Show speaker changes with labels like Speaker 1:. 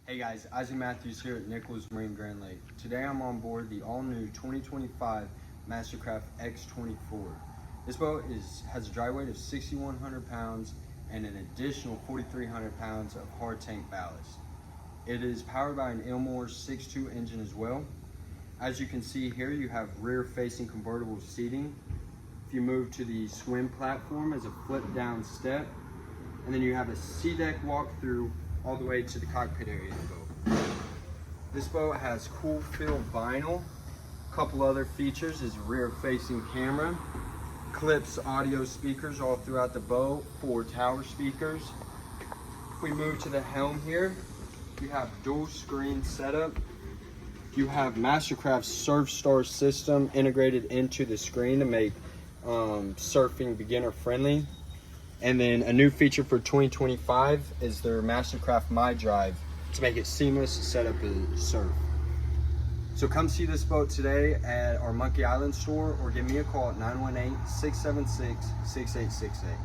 Speaker 1: Hey guys, Isaac Matthews here at Nichols Marine Grand Lake. Today I'm on board the all-new 2025 MasterCraft X24. This boat has a dry weight of 6,100 pounds and an additional 4,300 pounds of hard tank ballast. It is powered by an ILMOR 6.2 engine as well. As you can see here, you have rear-facing convertible seating. If you move to the swim platform as a flip-down step, and then you have a Seadek walkthrough all the way to the cockpit area of the boat. This boat has cool fill vinyl. A couple other features is rear facing camera, Klipsch audio speakers all throughout the boat, 4 tower speakers. If we move to the helm here, you have dual screen setup. You have MasterCraft Surf Star system integrated into the screen to make surfing beginner friendly. And then a new feature for 2025 is their MasterCraft My Drive to make it seamless to set up a surf. So come see this boat today at our Monkey Island store or give me a call at 918-676-6868.